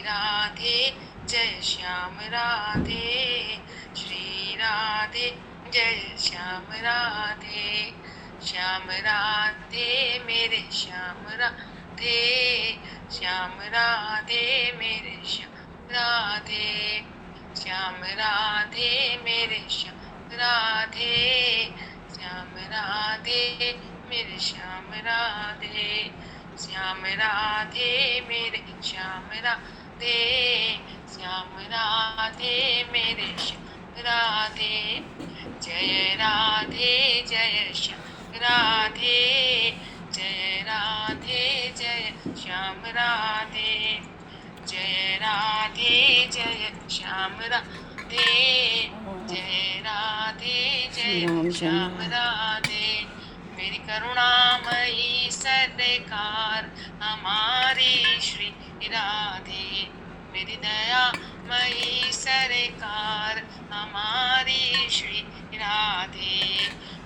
राधे जय श्याम राधे, श्री राधे जय श्याम राधे, श्याम राधे मेरे श्याम राधे, श्याम राधे मेरे श्याम राधे, श्याम राधे मेरे श्याम राधे, श्याम राधे मेरे श्याम राधे, श्याम राधे मेरे श्याम राधे, श्याम राधे मेरे श्याम राधे, जय राधे जय श्याम राधे, जय राधे जय श्याम राधे, जय राधे जय श्याम राधे, जय राधे जय श्याम राधे, मेरी करुणामयी सरकार हमारी श्री राधे, मेरी दयामयी सरकार हमारी श्री राधे,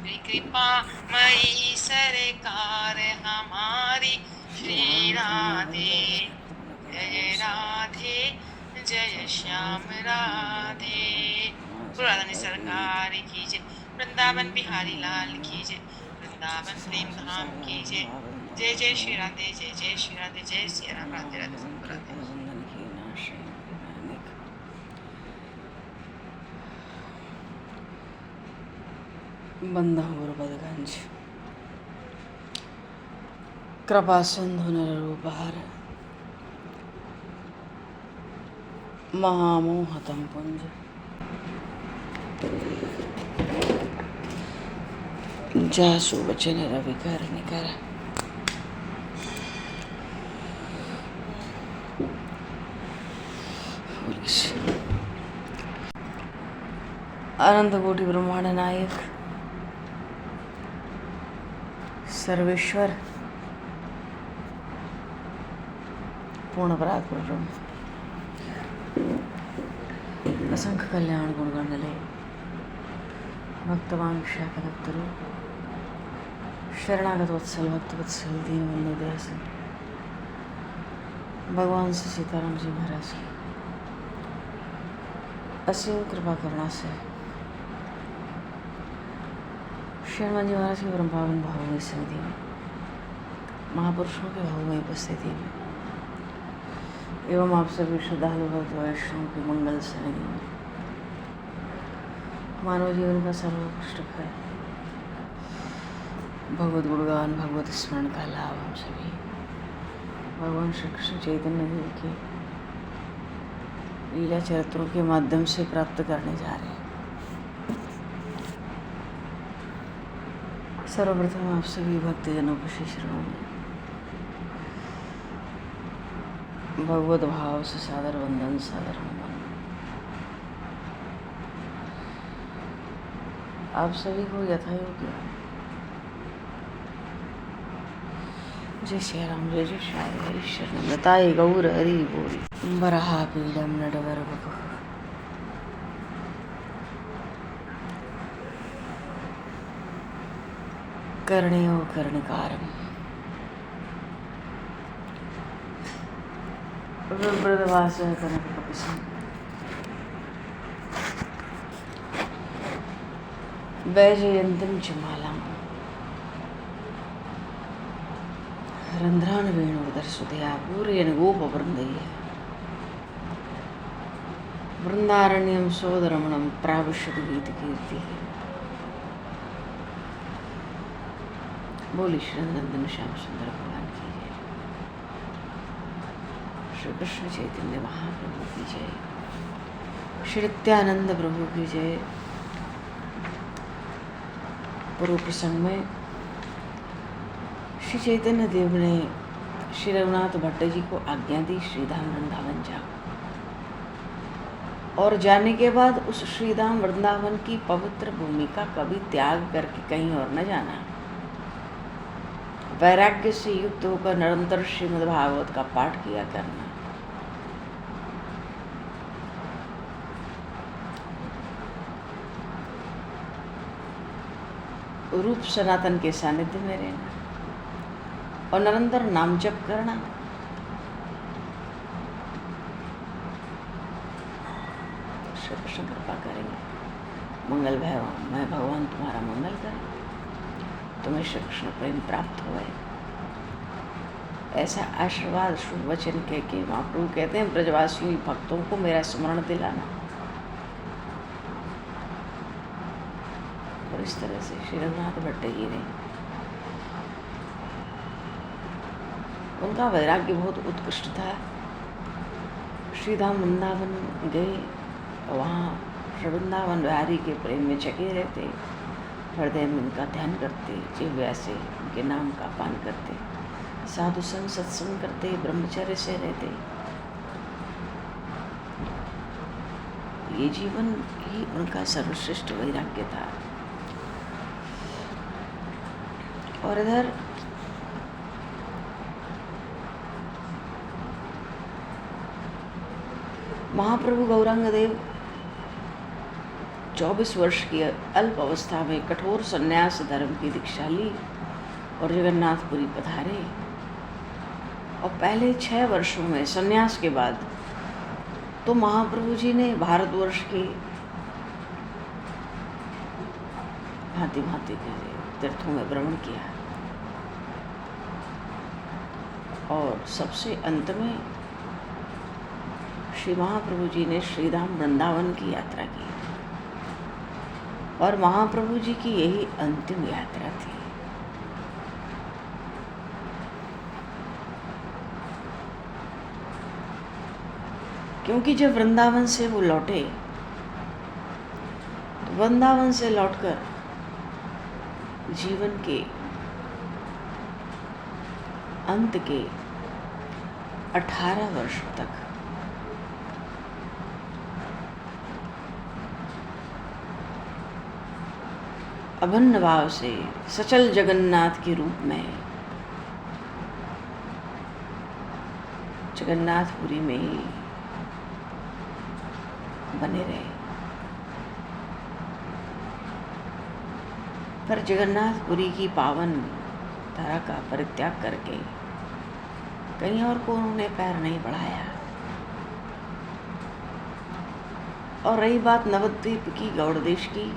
मेरी कृपामयी सरकार हमारी श्री राधे, जय राधे जय श्याम राधे। पुरानी सरकार की जय, वृंदावन बिहारी लाल की जय, वृंदावन प्रेम धाम की जय, जय जय श्री राधे, जय जय श्री राधे, जय श्री राम, राधे राधे सबको राधे। बंधुर बदगंज कृपा सिंधु नरूपहर महामोहतम पुंज जासु वचन रविकर निकर अनंत कोटि ब्रह्मांड नायक सर्वेश्वर पूर्ण परात्पर ब्रह्म असंख्य कल्याण गुणगणले भक्तवांक्षा कलक्तरु शरणागत वत्सल भक्तवत्सल दीनबंधु दयासन भगवान से सीताराम जी महाराज की असीम कृपा करना से श्री हनुमान जी महाराज के परम पावन भावों में सन्निधि में महापुरुषों के भावों में उपस्थिति में एवं आप सभी श्रद्धालु भक्त वैष्णव की मंगल सन्निधि में मानव जीवन का सर्वोत्कृष्ट है भगवत गुणगान भगवत स्मरण का लाभ हम सभी भगवान श्री कृष्ण चैतन्य देव के लीला चरित्रों के माध्यम से प्राप्त करने जा रहे हैं। सर्वप्रथम आप सभी भक्तजनों को श्री श्रवण में भगवत भाव से सादर वंदन सादर नमन। आप सभी को यथायोग्य जय श्री राम जय जय श्री हरि शरण बताए गौर हरि बोल बरहा पीडम नडवर बपु कर्णयो कर्णकारम विव्रतवास कनक कपिसं वैजयन्तीं च मालां रन्ध्रान् वेणुर्दर्शुतया पूरयन् गोपवृन्दैः वृन्दारण्यं सोदरमणं प्राविशतु गीतकीर्तिः। बोली श्री नंदन श्याम सुंदर भगवान की जय, श्री कृष्ण चैतन्य महाप्रभु की जय, श्री नित्यानंद प्रभु की जय। पूर्व प्रसंग में श्री चैतन्य देव ने श्री रघुनाथ भट्ट जी को आज्ञा दी श्रीधाम वृंदावन जाओ, और जाने के बाद उस श्रीधाम वृंदावन की पवित्र भूमि का कभी त्याग करके कहीं और न जाना। वैराग्य से युक्त होकर निरंतर श्रीमद् भागवत का पाठ किया करना। रूप सनातन के सानिध्य में रहना और निरंतर नाम जप करना। श्री कृष्ण कृपा करेंगे। मंगल मैं भगवान तुम्हारा मंगल करें, तुम्हें श्री कृष्ण प्रेम प्राप्त हो। ऐसा आशीर्वाद शुभ वचन कह के महाप्रभु कहते हैं ब्रजवासियों भक्तों को मेरा स्मरण दिलाना। और इस तरह से श्री रघुनाथ भट्टगिरी उनका वैराग्य बहुत उत्कृष्ट था। श्रीधाम वृंदावन गए, वहाँ श्री वृंदावन बिहारी के प्रेम में चके रहते, हृदय में उनका ध्यान करते, जिह्वा से उनके नाम का पान करते, साधु संग सत्संग करते, ब्रह्मचर्य से रहते। ये जीवन ही उनका सर्वश्रेष्ठ वैराग्य था। और इधर महाप्रभु गौरांग देव 24 वर्ष की अल्प अवस्था में कठोर संन्यास धर्म की दीक्षा ली और जगन्नाथपुरी पधारे। और पहले 6 वर्षों में संन्यास के बाद तो महाप्रभु जी ने भारतवर्ष के भांति भांति के तीर्थों में भ्रमण किया। और सबसे अंत में श्री महाप्रभु जी ने श्रीधाम वृंदावन की यात्रा की। और महाप्रभु जी की यही अंतिम यात्रा थी। क्योंकि जब वृंदावन से वो लौटे तो वृंदावन से लौटकर जीवन के अंत के 18 वर्षों तक अभिन्न भाव से सचल जगन्नाथ के रूप में जगन्नाथपुरी में ही बने रहे। पर जगन्नाथपुरी की पावन धरा का परित्याग करके कहीं और को उन्होंने पैर नहीं बढ़ाया। और रही बात नवद्वीप की, गौड़ देश की,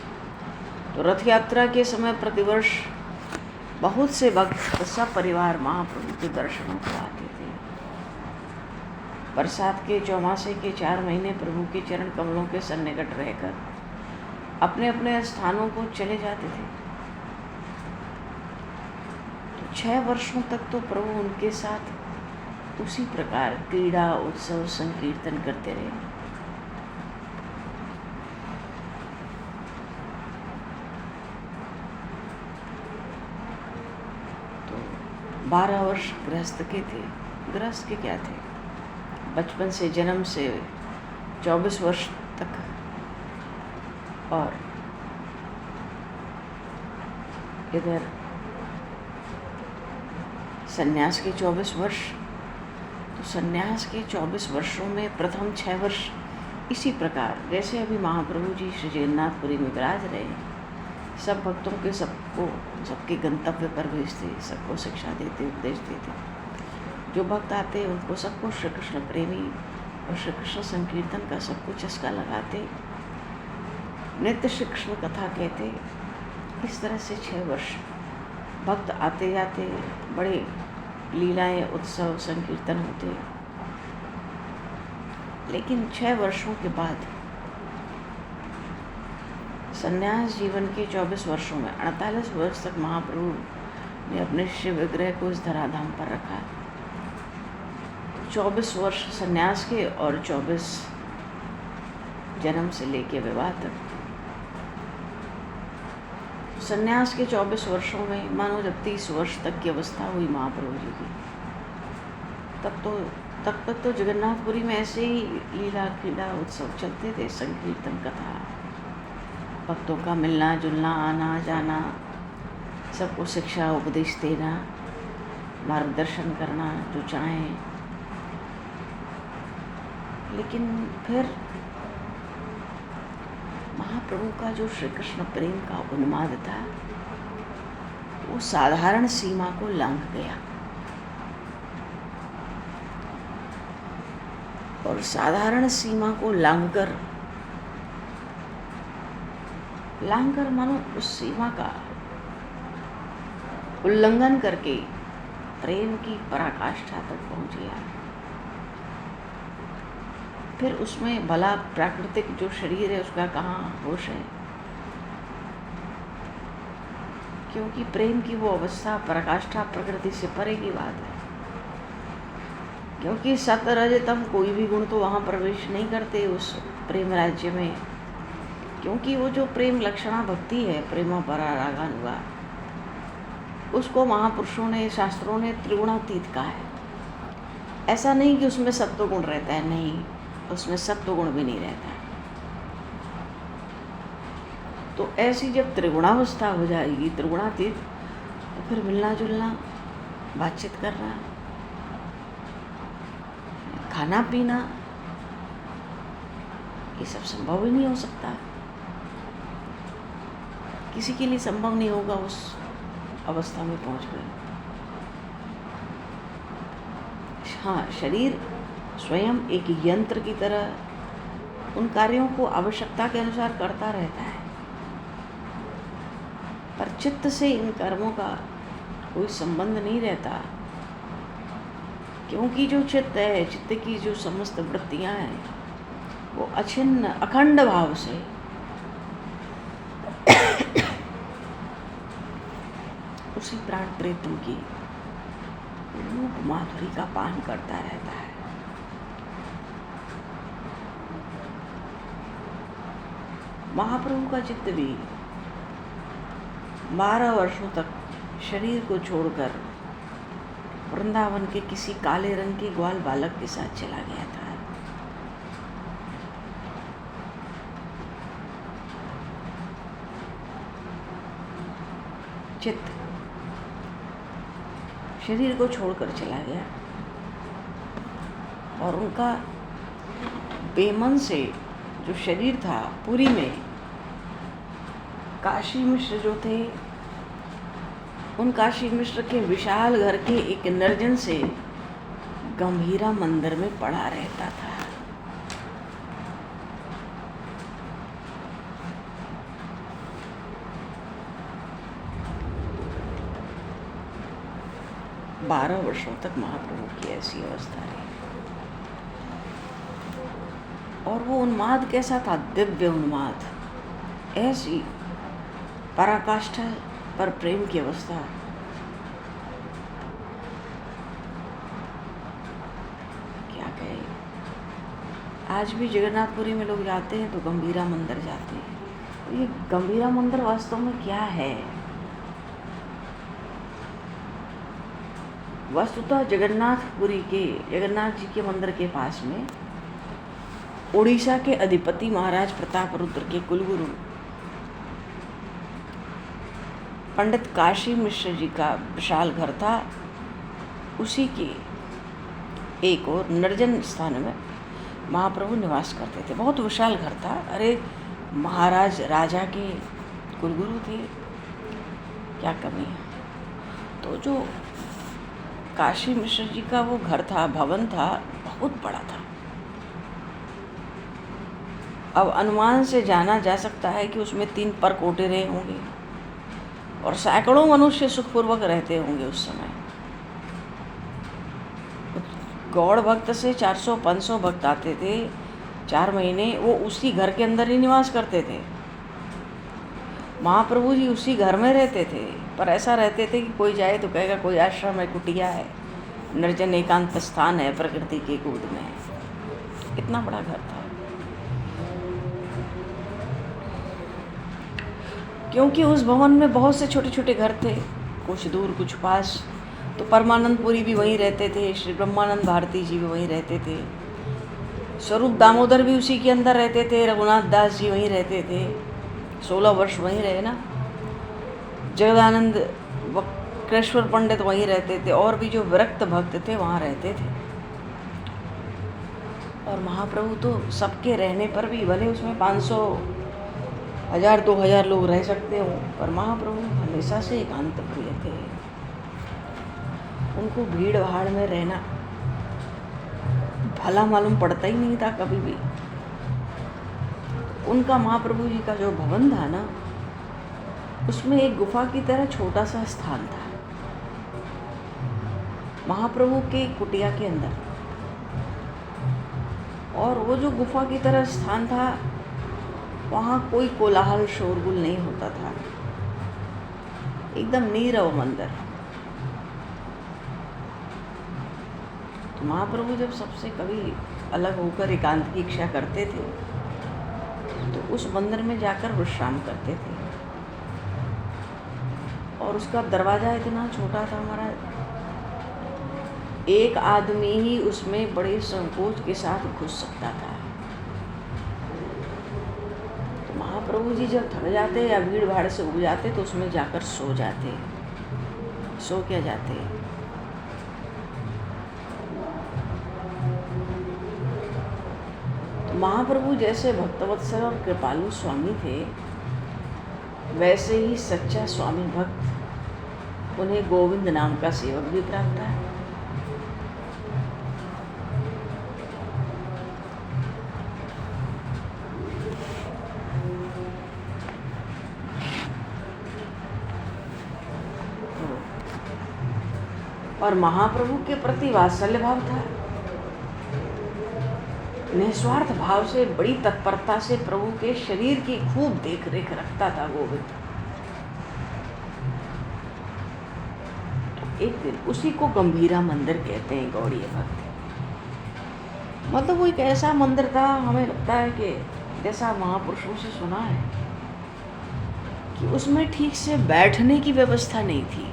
तो रथ यात्रा के समय प्रतिवर्ष बहुत से भक्त सब परिवार महाप्रभु के दर्शनों को आते थे। बरसात के चौमासे के 4 महीने प्रभु के चरण कमलों के सन्निकट रहकर अपने अपने स्थानों को चले जाते थे। तो 6 वर्षों तक तो प्रभु उनके साथ उसी प्रकार क्रीड़ा उत्सव संकीर्तन करते रहे। तो 12 वर्ष गृहस्थ के थे। गृहस्थ के क्या थे? बचपन से, जन्म से 24 वर्ष तक, और इधर सन्यास के 24 वर्ष। तो सन्यास के 24 वर्षों में प्रथम 6 वर्ष इसी प्रकार जैसे अभी महाप्रभु जी श्री जगन्नाथपुरी में विराज रहे, सब भक्तों के सबको सबके गंतव्य पर भेजते, सबको शिक्षा देते, उपदेश देते। जो भक्त आते उनको सबको श्री कृष्ण प्रेमी और श्री कृष्ण संकीर्तन का सबको चस्का लगाते, नित्य श्री कृष्ण कथा कहते। इस तरह से 6 वर्ष भक्त आते जाते, बड़े लीलाएं उत्सव संकीर्तन होते। लेकिन 6 वर्षों के बाद सन्यास जीवन के 24 वर्षों में 48 वर्ष तक महाप्रभु ने अपने शिव विग्रह को इस धराधाम पर रखा। 24 वर्ष सन्यास के और 24 जन्म से लेके विवाह तक। सन्यास के 24 वर्षों में मानो जब 30 वर्ष तक की अवस्था हुई महाप्रभु जी की, तब तक तो जगन्नाथपुरी में ऐसे ही लीला क्रीड़ा उत्सव चलते थे, संकीर्तन कथा, भक्तों का मिलना जुलना, आना जाना, सबको शिक्षा उपदेश देना, मार्गदर्शन करना जो चाहें। लेकिन फिर महाप्रभु का जो श्री कृष्ण प्रेम का उन्माद था वो साधारण सीमा को लांघ गया। और साधारण सीमा को लांघकर लांघकर मानो उस सीमा का उल्लंघन करके प्रेम की पराकाष्ठा तक पहुंच गया। फिर उसमें भला प्राकृतिक जो शरीर है उसका कहाँ होश है, क्योंकि प्रेम की वो अवस्था पराकाष्ठा प्रकृति से परे की बात है। क्योंकि सत रज तम कोई भी गुण तो वहाँ प्रवेश नहीं करते उस प्रेम राज्य में, क्योंकि वो जो प्रेम लक्षणा भक्ति है, प्रेमा परा रागानुगा, उसको महापुरुषों ने शास्त्रों ने त्रिगुणातीत कहा है। ऐसा नहीं कि उसमें सत्व गुण रहता है, नहीं, उसमें सत्व गुण भी नहीं रहता। तो ऐसी जब त्रिगुणावस्था हो जाएगी, त्रिगुणातीत, तो फिर मिलना जुलना, बातचीत करना, खाना पीना, ये सब संभव ही नहीं हो सकता। किसी के लिए संभव नहीं होगा उस अवस्था में पहुंच गए। हाँ, शरीर स्वयं एक यंत्र की तरह उन कार्यों को आवश्यकता के अनुसार करता रहता है, पर चित्त से इन कर्मों का कोई संबंध नहीं रहता, क्योंकि जो चित्त है, चित्त की जो समस्त वृत्तियां हैं, वो अछिन्न अखंड भाव से उसी प्राण प्रेतों की रूप माधुरी का पान करता रहता है। महाप्रभु का चित्त भी 12 वर्षों तक शरीर को छोड़कर वृंदावन के किसी काले रंग के ग्वाल बालक के साथ चला गया था। चित्त शरीर को छोड़कर चला गया और उनका बेमन से जो शरीर था, पुरी में काशी मिश्र जो थे, उन काशी मिश्र के विशाल घर के एक निर्जन से गंभीरा मंदिर में पड़ा रहता था। बारह वर्षों तक महाप्रभु की ऐसी अवस्था रही। और वो उन्माद कैसा था? दिव्य उन्माद, ऐसी पराकाष्ठा पर प्रेम की अवस्था। क्या कहे, आज भी जगन्नाथपुरी में लोग जाते हैं तो गंभीरा मंदिर जाते हैं। तो ये गंभीरा मंदिर वास्तव में क्या है? वस्तुतः जगन्नाथपुरी के जगन्नाथ जी के मंदिर के पास में उड़ीसा के अधिपति महाराज प्रताप रुद्र के कुलगुरु पंडित काशी मिश्र जी का विशाल घर था। उसी के एक और निर्जन स्थान में महाप्रभु निवास करते थे। बहुत विशाल घर था। अरे, महाराज राजा के कुलगुरु थे, क्या कमी है। तो जो काशी मिश्र जी का वो घर था, भवन था, बहुत बड़ा था। अब अनुमान से जाना जा सकता है कि उसमें 3 परकोटे रहे होंगे और सैकड़ों मनुष्य सुखपूर्वक रहते होंगे उस समय। गौड़ भक्त से 400-500 भक्त आते थे 4 महीने, वो उसी घर के अंदर ही निवास करते थे। महाप्रभु जी उसी घर में रहते थे, पर ऐसा रहते थे कि कोई जाए तो कहेगा कोई आश्रम है, कुटिया है, निर्जन एकांत स्थान है, प्रकृति के गोद में है। इतना बड़ा घर था। क्योंकि उस भवन में बहुत से छोटे छोटे घर थे, कुछ दूर कुछ पास। तो परमानंदपुरी भी वहीं रहते थे, श्री ब्रह्मानंद भारती जी भी वहीं रहते थे, स्वरूप दामोदर भी उसी के अंदर रहते थे, रघुनाथ दास जी वहीं रहते थे, 16 वर्ष वहीं रहे ना। जगदानंद वक्रेश्वर पंडित वहीं रहते थे, और भी जो विरक्त भक्त थे वहाँ रहते थे। और महाप्रभु तो सबके रहने पर भी, भले उसमें 500, 1000, 2000 लोग रह सकते हो, पर महाप्रभु हमेशा से एकांत प्रिय थे। उनको भीड़ भाड़ में रहना भला मालूम पड़ता ही नहीं था कभी भी। उनका महाप्रभु जी का जो भवन था ना, उसमें एक गुफा की तरह छोटा सा स्थान था महाप्रभु के कुटिया के अंदर। और वो जो गुफा की तरह स्थान था, वहाँ कोई कोलाहल शोरगुल नहीं होता था, एकदम नीरव मंदिर। तो महाप्रभु जब सबसे कभी अलग होकर एकांत की इच्छा करते थे तो उस मंदिर में जाकर विश्राम करते थे। और उसका दरवाज़ा इतना छोटा था महाराज, एक आदमी ही उसमें बड़े संकोच के साथ घुस सकता था। तो महाप्रभु जी जब थक जाते या भीड़ भाड़ से उब जाते तो उसमें जाकर सो जाते। सो क्या जाते। तो महाप्रभु जैसे भक्तवत्सल और कृपालु स्वामी थे, वैसे ही सच्चा स्वामी भक्त उन्हें गोविंद नाम का सेवक भी प्राप्त है। और महाप्रभु के प्रति वात्सल्य भाव था। निस्वार्थ भाव से, बड़ी तत्परता से प्रभु के शरीर की खूब देख रेख रखता था गोविंद। एक दिन उसी को गंभीरा मंदिर कहते हैं गौड़ीय भक्त। मतलब वो एक ऐसा मंदिर था, हमें लगता है कि जैसा महापुरुषों से सुना है कि उसमें ठीक से बैठने की व्यवस्था नहीं थी।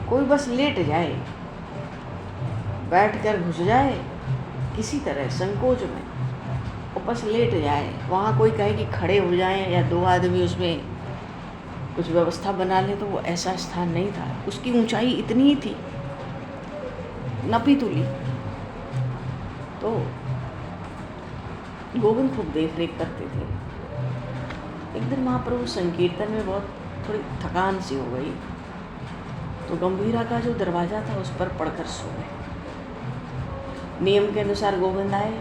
कोई बस लेट जाए, बैठकर घुस जाए किसी तरह संकोच में, और बस लेट जाए। वहाँ कोई कहे कि खड़े हो जाएं या दो आदमी उसमें कुछ व्यवस्था बना लें, तो वो ऐसा स्थान नहीं था। उसकी ऊंचाई इतनी ही थी, नपी तुली। तो गोविंद खूब देख रेख करते थे। एक दिन महाप्रभु संकीर्तन में बहुत थोड़ी थकान सी हो गई, तो गंभीरा का जो दरवाज़ा था उस पर पड़कर सो गए। नियम के अनुसार गोविंद आए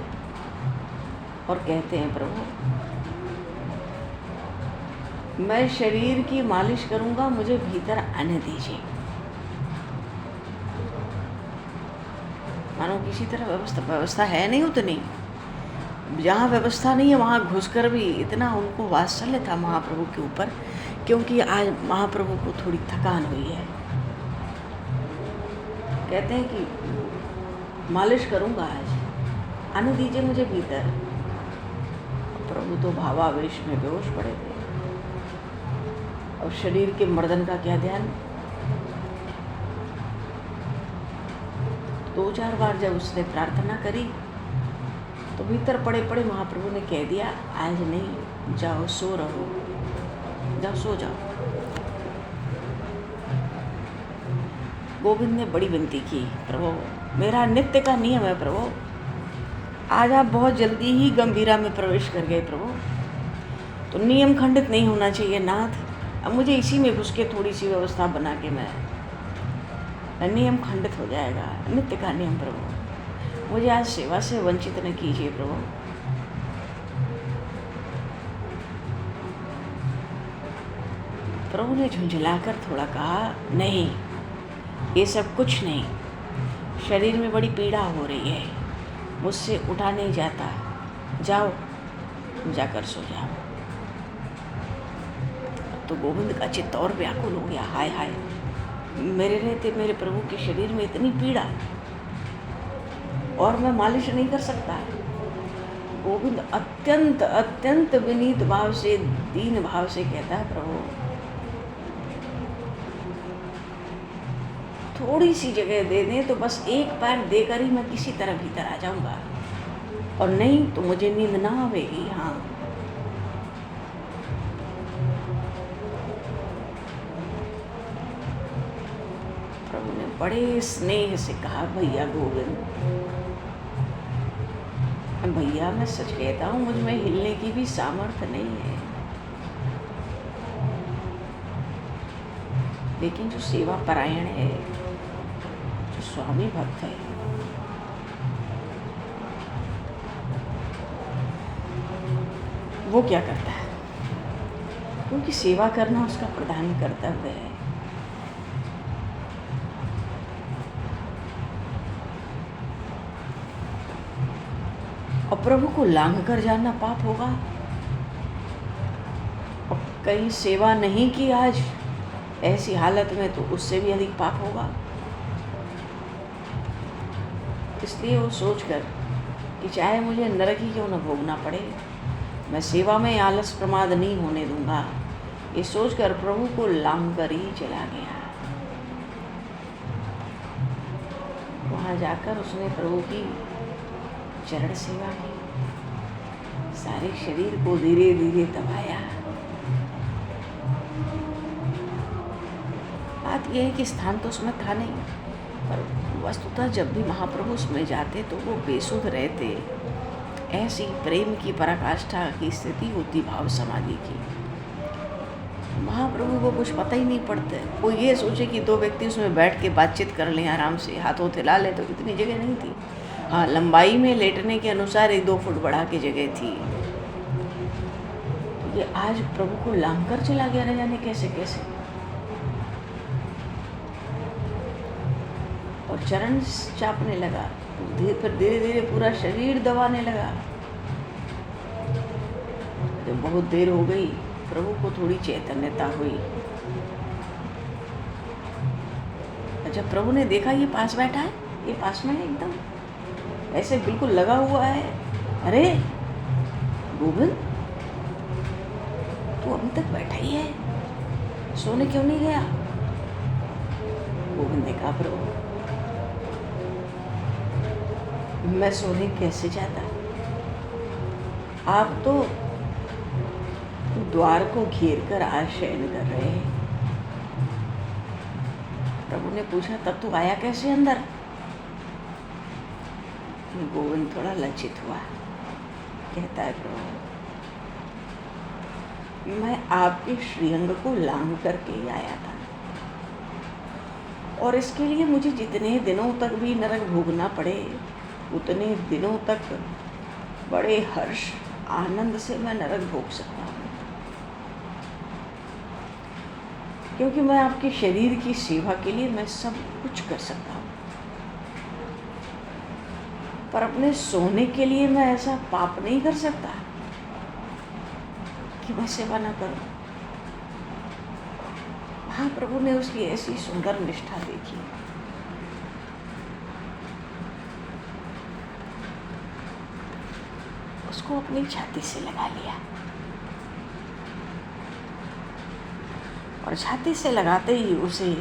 और कहते हैं, प्रभु मैं शरीर की मालिश करूंगा, मुझे भीतर आने दीजिए। मानो किसी तरह व्यवस्था है नहीं उतनी। जहाँ व्यवस्था नहीं है वहाँ घुसकर भी इतना उनको वात्सल्य था महाप्रभु के ऊपर, क्योंकि आज महाप्रभु को थोड़ी थकान हुई है। कहते हैं कि मालिश करूंगा आज, आने दीजिए मुझे भीतर। प्रभु तो भावावेश में बेहोश पड़े थे। और शरीर के मर्दन का क्या ध्यान। 2-4 बार जब उसने प्रार्थना करी तो भीतर पड़े पड़े महाप्रभु ने कह दिया, आज नहीं, जाओ सो रहो, जाओ सो जाओ। गोविंद ने बड़ी विनती की, प्रभु मेरा नित्य का नियम है प्रभु, आज आप बहुत जल्दी ही गंभीरा में प्रवेश कर गए प्रभु, तो नियम खंडित नहीं होना चाहिए नाथ। अब मुझे इसी में घुस के थोड़ी सी व्यवस्था बना के मैं नियम खंडित हो जाएगा, नित्य का नियम प्रभु, मुझे आज सेवा से वंचित न कीजिए प्रभु। प्रभु ने झुंझलाकर थोड़ा कहा, नहीं ये सब कुछ नहीं, शरीर में बड़ी पीड़ा हो रही है, मुझसे उठा नहीं जाता, जाओ जाकर सो जाओ। तो गोविंद का चित्त और व्याकुल हो गया, हाय हाय, मेरे रहते मेरे प्रभु के शरीर में इतनी पीड़ा और मैं मालिश नहीं कर सकता। गोविंद अत्यंत अत्यंत विनीत भाव से, दीन भाव से कहता है, प्रभु थोड़ी सी जगह दे दें तो बस एक पैर देकर ही मैं किसी तरह भीतर आ जाऊंगा, और नहीं तो मुझे नींद ना आवेगी। हाँ, प्रभु ने बड़े स्नेह से कहा, भैया गोविंद, भैया मैं सच कहता हूँ, मुझ में हिलने की भी सामर्थ्य नहीं है, लेकिन जो सेवा परायण है, जो स्वामी भक्त है, वो क्या करता है, क्योंकि सेवा करना उसका प्रधान कर्तव्य है। और प्रभु को लांघ कर जाना पाप होगा। और कहीं सेवा नहीं की आज ऐसी हालत में तो उससे भी अधिक पाप होगा। इसलिए वो सोचकर कि चाहे मुझे नरक ही क्यों न भोगना पड़े, मैं सेवा में आलस प्रमाद नहीं होने दूंगा, ये सोचकर प्रभु को लांघ कर ही चला गया। वहाँ जाकर उसने प्रभु की चरण सेवा की, सारे शरीर को धीरे धीरे दबाया। बात यह है कि स्थान तो उसमें था नहीं, पर वस्तुतः जब भी महाप्रभु उसमें जाते तो वो बेसुध रहते। ऐसी प्रेम की पराकाष्ठा की स्थिति होती भाव समाधि की। महाप्रभु को कुछ पता ही नहीं पड़ता। वो ये सोचे कि दो व्यक्ति उसमें बैठ के बातचीत कर लें, आराम से हाथों हिला ले, तो इतनी जगह नहीं थी। हाँ, लंबाई में लेटने के अनुसार 1-2 फुट बढ़ा के जगह थी। तो ये आज प्रभु को लांघ कर चला गया, न जाने कैसे कैसे। और चरण चापने लगा, फिर धीरे धीरे पूरा शरीर दबाने लगा। जब बहुत देर हो गई, प्रभु को थोड़ी चैतन्यता हुई। जब प्रभु ने देखा ये पास बैठा है, ये पास में है, एकदम ऐसे बिल्कुल लगा हुआ है। अरे गोविंद, तू अभी तक बैठा ही है, सोने क्यों नहीं गया? गोविंद ने कहा, प्रभु मैं सोने कैसे जाता, आप तो द्वार को घेर कर आज शयन कर रहे हैं। प्रभु ने पूछा, तब तू आया कैसे अंदर? गोविंद थोड़ा लज्जित हुआ, कहता है, प्रभु मैं आपके श्रीअंग को लांघ करके ही आया था, और इसके लिए मुझे जितने दिनों तक भी नरक भोगना पड़े उतने दिनों तक बड़े हर्ष आनंद से मैं नरक भोग सकता हूँ, क्योंकि मैं आपके शरीर की सेवा के लिए मैं सब कुछ कर सकता हूँ। पर अपने सोने के लिए मैं ऐसा पाप नहीं कर सकता कि मैं सेवा ना करूं। महाप्रभु ने उसकी ऐसी सुंदर निष्ठा देखी। उसको अपनी छाती से लगा लिया, और छाती से लगाते ही उसे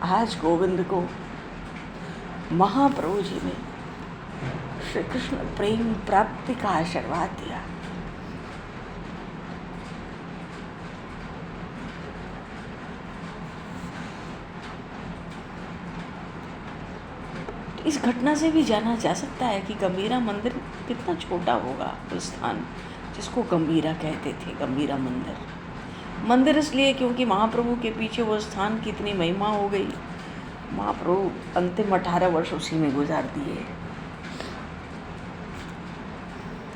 आज गोविंद को महाप्रभु जी ने श्री कृष्ण प्रेम प्राप्ति का आशीर्वाद दिया। इस घटना से भी जाना जा सकता है कि गंभीरा मंदिर कितना छोटा होगा। उस स्थान जिसको गंभीरा कहते थे, गंभीरा मंदिर इसलिए क्योंकि महाप्रभु के पीछे वो स्थान की इतनी महिमा हो गई। महाप्रभु अंतिम 18 वर्ष उसी में गुजार दिए,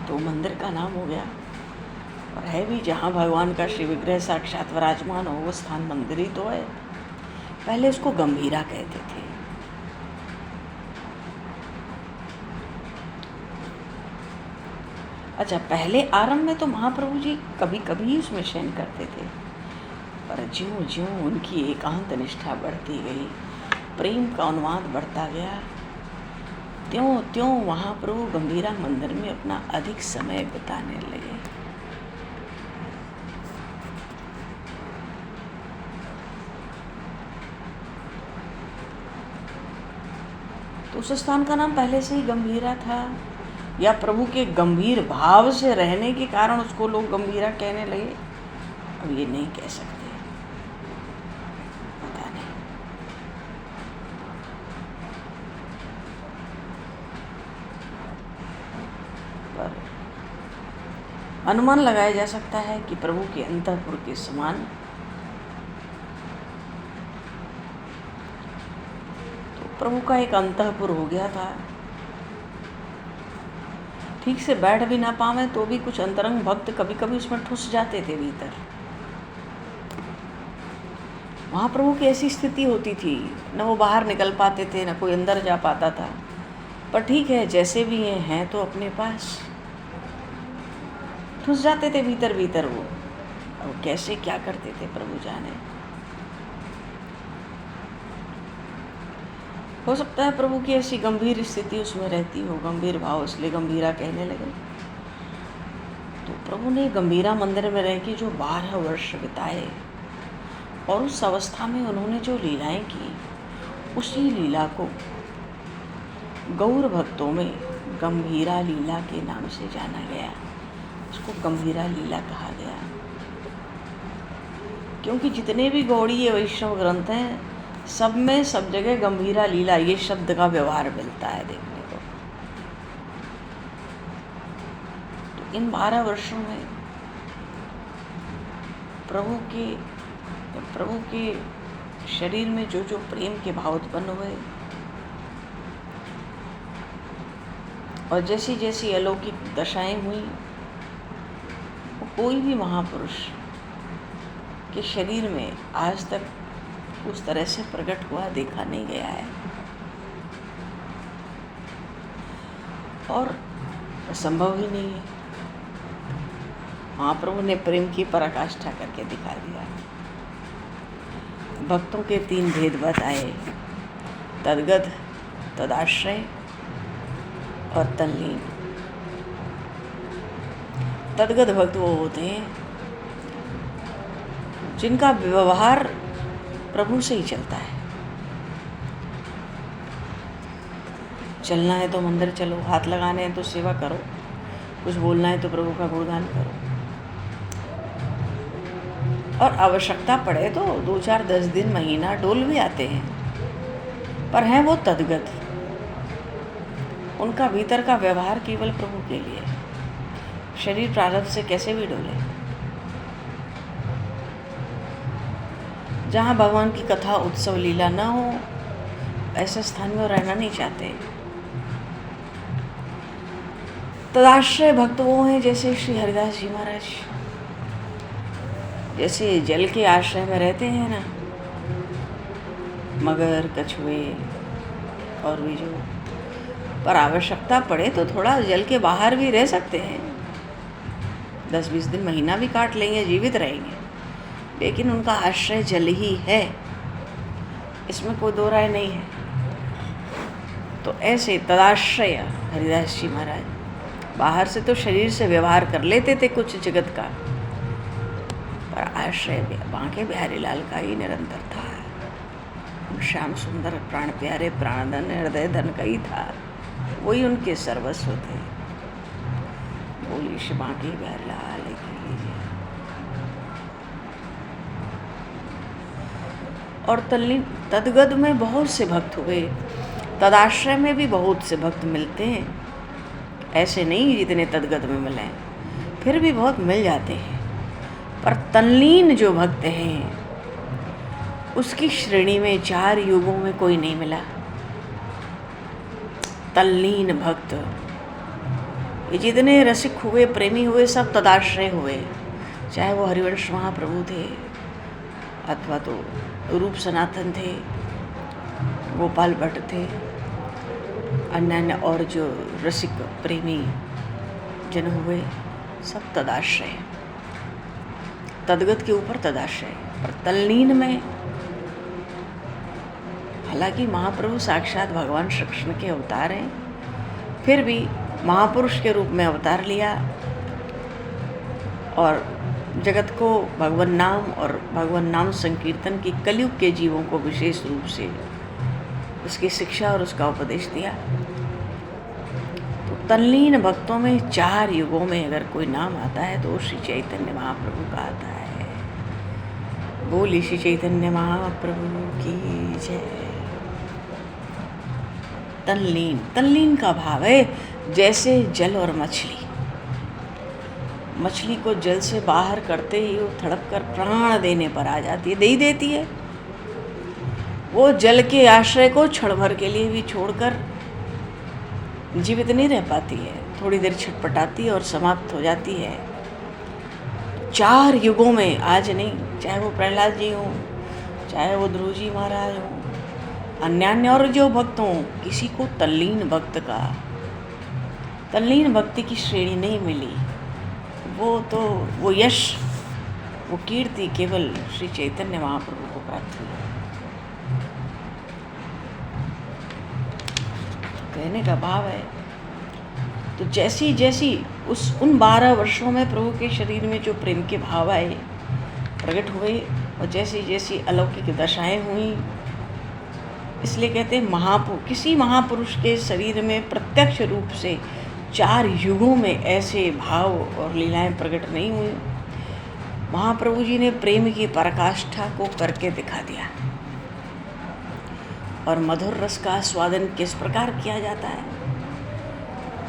तो मंदिर का नाम हो गया। और है भी जहाँ भगवान का श्री विग्रह साक्षात विराजमान हो, वो स्थान मंदिर ही तो है। पहले उसको गंभीरा कहते थे। अच्छा, पहले आरंभ में तो महाप्रभु जी कभी कभी उसमें शयन करते थे, पर ज्यों ज्यों उनकी एकांत निष्ठा बढ़ती गई, प्रेम का उन्माद बढ़ता गया, त्यों त्यों महाप्रभु गंभीरा मंदिर में अपना अधिक समय बिताने लगे। तो उस स्थान का नाम पहले से ही गंभीरा था, या प्रभु के गंभीर भाव से रहने के कारण उसको लोग गंभीरा कहने लगे, अब ये नहीं कह सकते, पता नहीं। पर अनुमान लगाया जा सकता है कि प्रभु के अंतःपुर के समान तो प्रभु का एक अंतःपुर हो गया था। ठीक से बैठ भी ना पावे तो भी कुछ अंतरंग भक्त कभी कभी उसमें ठुस जाते थे भीतर। महाप्रभु की ऐसी स्थिति होती थी, न वो बाहर निकल पाते थे, न कोई अंदर जा पाता था। पर ठीक है, जैसे भी हैं तो अपने पास ठुस जाते थे भीतर भीतर वो। और कैसे क्या करते थे प्रभु जाने। हो सकता है प्रभु की ऐसी गंभीर स्थिति उसमें रहती हो, गंभीर भाव, इसलिए गंभीरा कहने लगे। तो प्रभु ने गंभीरा मंदिर में रह के जो 12 वर्ष बिताए और उस अवस्था में उन्होंने जो लीलाएं की, उसी लीला को गौर भक्तों में गंभीरा लीला के नाम से जाना गया। उसको गंभीरा लीला कहा गया, क्योंकि जितने भी गौड़ीय वैष्णव ग्रंथ हैं, सब में सब जगह गंभीरा लीला ये शब्द का व्यवहार मिलता है देखने को। तो इन 12 वर्षों में प्रभु के शरीर में जो जो प्रेम के भाव उत्पन्न हुए और जैसी जैसी अलौकिक दशाएं हुई, वो कोई भी महापुरुष के शरीर में आज तक उस तरह से प्रकट हुआ देखा नहीं गया है। और संभव ही नहीं है। महाप्रभु ने प्रेम की पराकाष्ठा करके दिखा दिया। भक्तों के 3 भेद बताए, तद्गत, तदाश्रय और तल्लीन। तद्गत भक्त वो होते हैं जिनका व्यवहार प्रभु से ही चलता है। चलना है तो मंदिर चलो, हाथ लगाने हैं तो सेवा करो, कुछ बोलना है तो प्रभु का गुणगान करो, और आवश्यकता पड़े तो 2, 4, 10 दिन, महीना डोल भी आते हैं, पर हैं वो तद्गत। उनका भीतर का व्यवहार केवल प्रभु के लिए। शरीर प्रारब्ध से कैसे भी डोले। जहाँ भगवान की कथा, उत्सव, लीला ना हो, ऐसे स्थान में रहना नहीं चाहते। तदाश्रय भक्त वो हैं जैसे श्री हरिदास जी महाराज, जैसे जल के आश्रय में रहते हैं ना, मगर, कछुए और भी जो, पर आवश्यकता पड़े तो थोड़ा जल के बाहर भी रह सकते हैं, 10-20 दिन, महीना भी काट लेंगे, जीवित रहेंगे, लेकिन उनका आश्रय जल ही है, इसमें कोई दो राय नहीं है। तो ऐसे तदाश्रय हरिदास जी महाराज बाहर से तो शरीर से व्यवहार कर लेते थे कुछ जगत का, पर आश्रय बांके बिहारी लाल का ही निरंतर था। श्याम सुंदर प्राण प्यारे प्राणधन हृदय धन का ही था, वही उनके सर्वस्व थे। बोली श्री बांके बिहारी लाल की जय। और तद्गत में बहुत से भक्त हुए, तदाश्रय में भी बहुत से भक्त मिलते हैं, ऐसे नहीं जितने तद्गत में मिले, फिर भी बहुत मिल जाते हैं। पर तल्लीन जो भक्त हैं, उसकी श्रेणी में 4 युगों में कोई नहीं मिला। तल्लीन भक्त, ये जितने रसिक हुए, प्रेमी हुए, सब तदाश्रय हुए, चाहे वो हरिवंश महाप्रभु थे, अथवा तो रूप सनातन थे, गोपाल भट्ट थे, अन्य और जो रसिक प्रेमी जन हुए, सब तदाश्रय, तद्गत के ऊपर तदाश्रय। पर तल्लीन में, हालांकि महाप्रभु साक्षात भगवान श्री कृष्ण के अवतार हैं, फिर भी महापुरुष के रूप में अवतार लिया और जगत को भगवान नाम और भगवान नाम संकीर्तन की कलयुग के जीवों को विशेष रूप से उसकी शिक्षा और उसका उपदेश दिया। तो तल्लीन भक्तों में 4 युगों में अगर कोई नाम आता है तो श्री चैतन्य महाप्रभु का आता है। बोली श्री चैतन्य महाप्रभु की जय। तल्लीन, तल्लीन का भाव है जैसे जल और मछली, मछली को जल से बाहर करते ही वो तड़प कर प्राण देने पर आ जाती है, दे ही देती है। वो जल के आश्रय को क्षण भर के लिए भी छोड़कर जीवित नहीं रह पाती है, थोड़ी देर छटपटाती है और समाप्त हो जाती है। 4 युगों में, आज नहीं, चाहे वो प्रहलाद जी हों, चाहे वो ध्रुव जी महाराज हों, अन्यान्य और जो भक्त हों, किसी को तल्लीन भक्ति की श्रेणी नहीं मिली। वो यश, वो कीर्ति केवल श्री चैतन्य महाप्रभु को प्राप्त हुई। कहने का भाव है, तो जैसी जैसी उन 12 वर्षों में प्रभु के शरीर में जो प्रेम के भाव आए, प्रकट हुए, और जैसी जैसी अलौकिक दशाएं हुई, इसलिए कहते हैं किसी महापुरुष के शरीर में प्रत्यक्ष रूप से 4 युगों में ऐसे भाव और लीलाएं प्रकट नहीं हुई। महाप्रभु जी ने प्रेम की पराकाष्ठा को करके दिखा दिया। और मधुर रस का आस्वादन किस प्रकार किया जाता है,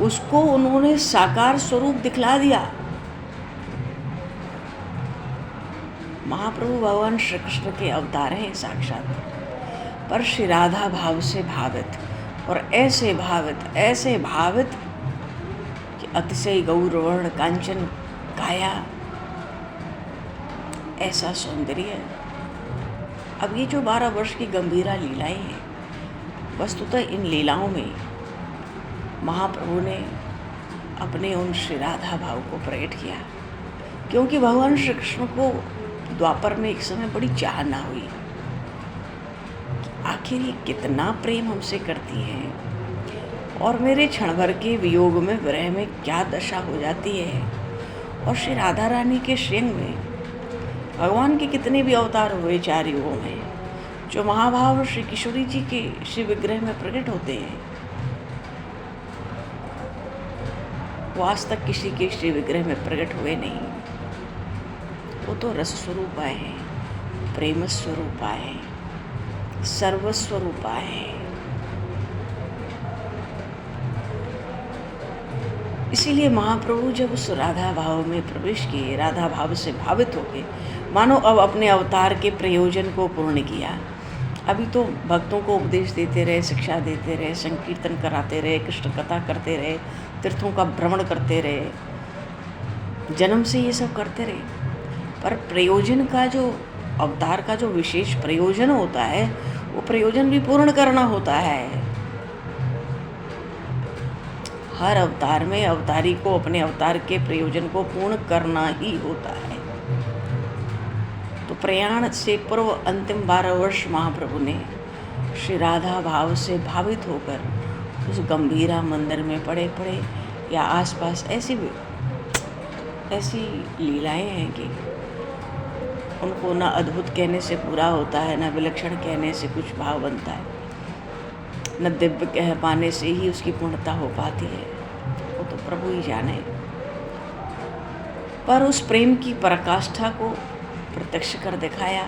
उसको उन्होंने साकार स्वरूप दिखला दिया। महाप्रभु भगवान श्री कृष्ण के अवतार हैं साक्षात, पर श्री राधा भाव से भावित, और ऐसे भावित कि अतिशय गौर वर्ण कांचन काया, ऐसा सौंदर्य। अब ये जो 12 वर्ष की गंभीरा लीलाएं हैं, वस्तुतः इन लीलाओं में महाप्रभु ने अपने उन श्री राधा भाव को प्रकट किया, क्योंकि भगवान श्री कृष्ण को द्वापर में एक समय बड़ी चाहना हुई कि आखिर ये कितना प्रेम हमसे करती हैं, और मेरे क्षण भर के वियोग में, विरह में क्या दशा हो जाती है। और श्री राधा रानी के श्रेंग में भगवान के कितने भी अवतार हुए 4 युगों में, जो महाभाव श्री किशोरी जी के श्री विग्रह में प्रकट होते हैं, वो आज तक किसी के श्री विग्रह में प्रकट हुए नहीं। वो तो रस स्वरूप आए हैं, प्रेम स्वरूप आए हैं, सर्वस्वरूप आए हैं। इसीलिए महाप्रभु जब उस राधा भाव में प्रवेश किए, राधा भाव से भावित होके मानो अब अपने अवतार के प्रयोजन को पूर्ण किया। अभी तो भक्तों को उपदेश देते रहे, शिक्षा देते रहे, संकीर्तन कराते रहे, कृष्ण कथा करते रहे, तीर्थों का भ्रमण करते रहे, जन्म से ये सब करते रहे, पर प्रयोजन का जो अवतार का जो विशेष प्रयोजन होता है, वो प्रयोजन भी पूर्ण करना होता है। हर अवतार में अवतारी को अपने अवतार के प्रयोजन को पूर्ण करना ही होता है। तो प्रयाण से पूर्व अंतिम 12 वर्ष महाप्रभु ने श्री राधा भाव से भावित होकर उस गंभीरा मंदिर में पड़े या आसपास ऐसी लीलाएं हैं कि उनको न अद्भुत कहने से पूरा होता है, न विलक्षण कहने से कुछ भाव बनता है, न दिव्य कह पाने से ही उसकी पूर्णता हो पाती है। वो तो प्रभु ही जाने। पर उस प्रेम की पराकाष्ठा को प्रत्यक्ष कर दिखाया।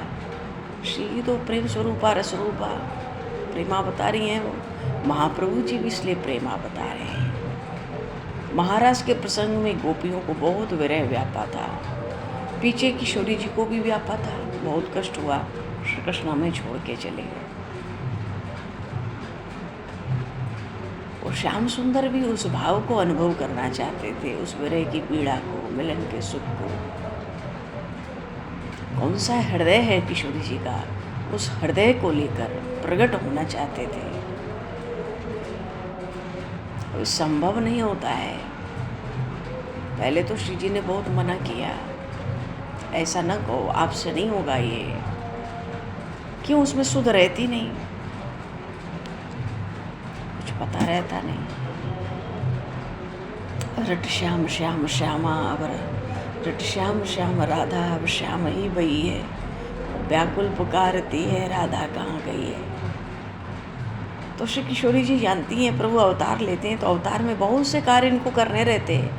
श्री तो प्रेम स्वरूपा रसरूपा प्रेमा बता रही हैं, वो महाप्रभु जी भी इसलिए प्रेमा बता रहे हैं। महाराज के प्रसंग में गोपियों को बहुत विरह व्यापा था, पीछे किशोरी जी को भी व्यापा था, बहुत कष्ट हुआ, श्री कृष्ण में छोड़ के चले गए। और श्याम सुंदर भी उस भाव को अनुभव करना चाहते थे, उस विरह की पीड़ा को, मिलन के सुख को। कौन सा हृदय है किशोरी जी का, उस हृदय को लेकर प्रकट होना चाहते थे। कोई संभव नहीं होता है। पहले तो श्री जी ने बहुत मना किया, ऐसा न कहो, आपसे नहीं होगा ये। क्यों? उसमें सुध रहती नहीं, कुछ पता रहता नहीं। रट श्याम श्याम श्यामा, अब रट श्याम श्याम राधा, अब श्याम ही बही है, व्याकुल पुकारती है राधा कहाँ गई है। तो श्री किशोरी जी जानती हैं, प्रभु अवतार लेते हैं तो अवतार में बहुत से कार्य इनको करने रहते हैं।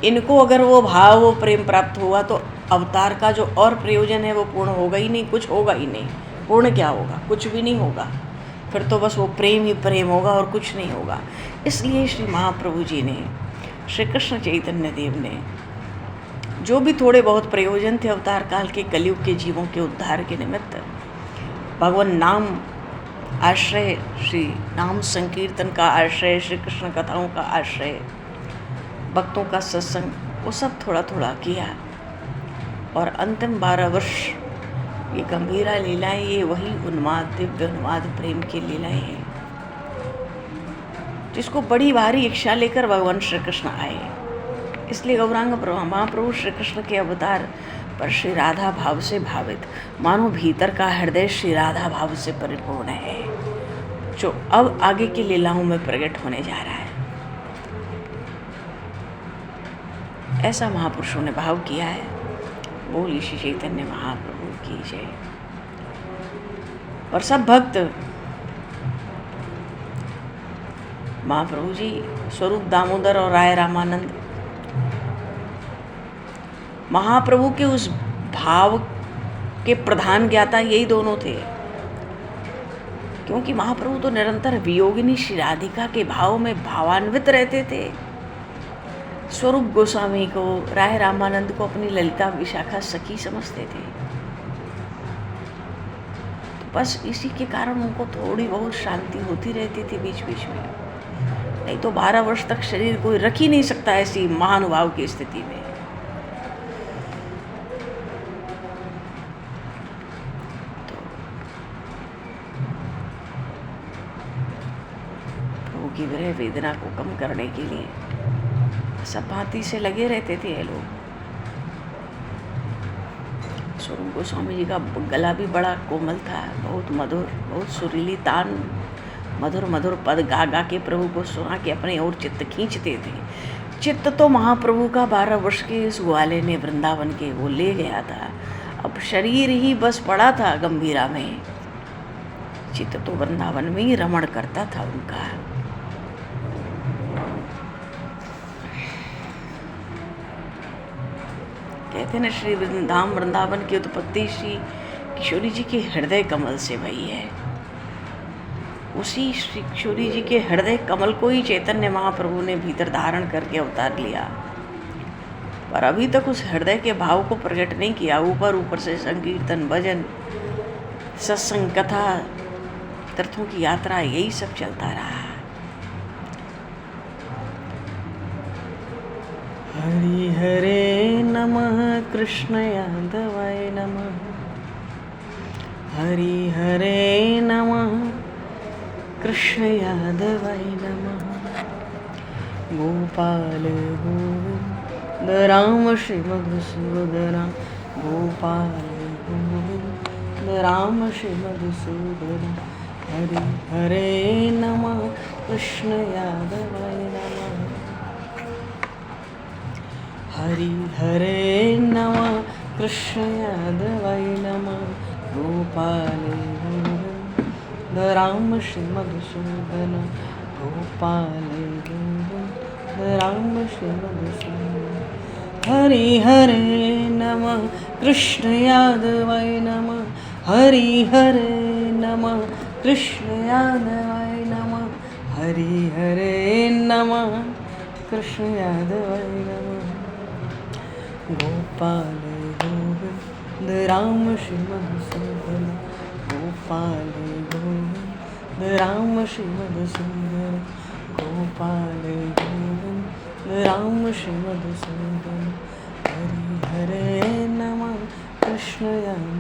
इनको अगर वो भाव, वो प्रेम प्राप्त हुआ तो अवतार का जो और प्रयोजन है वो पूर्ण होगा ही नहीं, कुछ होगा ही नहीं। पूर्ण क्या होगा? कुछ भी नहीं होगा। फिर तो बस वो प्रेम ही प्रेम होगा और कुछ नहीं होगा। इसलिए श्री महाप्रभु जी ने, श्री कृष्ण चैतन्य देव ने, जो भी थोड़े बहुत प्रयोजन थे अवतार काल के कलयुग के जीवों के उद्धार के निमित्त, भगवान नाम आश्रय, श्री नाम संकीर्तन का आश्रय, श्री कृष्ण कथाओं का आश्रय, भक्तों का सत्संग, वो सब थोड़ा थोड़ा किया। और अंतिम 12 वर्ष ये गंभीरा लीलाएं, ये वही उन्माद, दिव्य उन्माद प्रेम की लीलाएं हैं जिसको बड़ी भारी इच्छा लेकर भगवान श्री कृष्ण आए। इसलिए गौरांग महाप्रभु श्री कृष्ण के अवतार पर श्री राधा भाव से भावित, मानो भीतर का हृदय श्री राधा भाव से परिपूर्ण है, जो अब आगे की लीलाओं में प्रकट होने जा रहा है। ऐसा महापुरुषों ने भाव किया है। बोल श्री चैतन्य महाप्रभु की जय। और सब भक्त महाप्रभु जी स्वरूप दामोदर और राय रामानंद महाप्रभु के उस भाव के प्रधान ज्ञाता यही दोनों थे, क्योंकि महाप्रभु तो निरंतर वियोगिनी श्री राधिका के भाव में भावान्वित रहते थे। स्वरूप गोस्वामी को, राय रामानंद को अपनी ललिता विशाखा सखी समझते थे। तो बस इसी के कारण उनको थोड़ी बहुत शांति होती रहती थी बीच बीच में, नहीं तो 12 वर्ष तक शरीर कोई रख ही नहीं सकता ऐसी महानुभाव की स्थिति में। तो प्रभु की विरह वेदना को कम करने के लिए सब भांति से लगे रहते थे ये लोग। स्वरूप गोस्वामी जी का गला भी बड़ा कोमल था, बहुत मधुर, बहुत सुरीली तान, मधुर मधुर पद गा गा के प्रभु को सुना के अपने ओर चित्त खींचते थे। चित्त तो महाप्रभु का 12 वर्ष के इस ग्वाले ने वृंदावन के वो ले गया था, अब शरीर ही बस पड़ा था गंभीरा में। चित्त तो वृंदावन में ही रमण करता था उनका। कहते हैं श्री धाम वृंदावन की उत्पत्ति श्री किशोरी जी के हृदय कमल से भई है। उसी श्री किशोरी जी के हृदय कमल को ही चैतन्य महाप्रभु ने भीतर धारण करके अवतार लिया, पर अभी तक उस हृदय के भाव को प्रकट नहीं किया। ऊपर ऊपर से संकीर्तन, भजन, सत्संग, कथा, तीर्थों की यात्रा, यही सब चलता रहा। हरि हरे नमः कृष्ण यादवाय नमः, हरि हरे नमः कृष्ण यादवाय नमः। गोपाल गोविंद राम श्री मधुसूदन, गोपाल गोविंद राम श्री मधुसूदन। हरि हरे नमः कृष्ण यादवाय नमः, हरि हरे नमः कृष्ण यादवाय नमः। गोपाल गोविंद राम श्री मधुसूदन, गोपाल गोविंद राम श्री मधुसूदन। हरि हरे नमः कृष्ण यादवाय नमः, हरि हरे नमः कृष्ण यादवाय नमः, हरि हरे नमः कृष्ण यादवाय नमः। गोपाल गोविंद राम श्री मधुसूदन, गोपाल गोविंद राम श्री मधुसूदन, गोपाल गोविंद राम श्री मधुसूदन। हरि हरे नमः कृष्ण यादवाय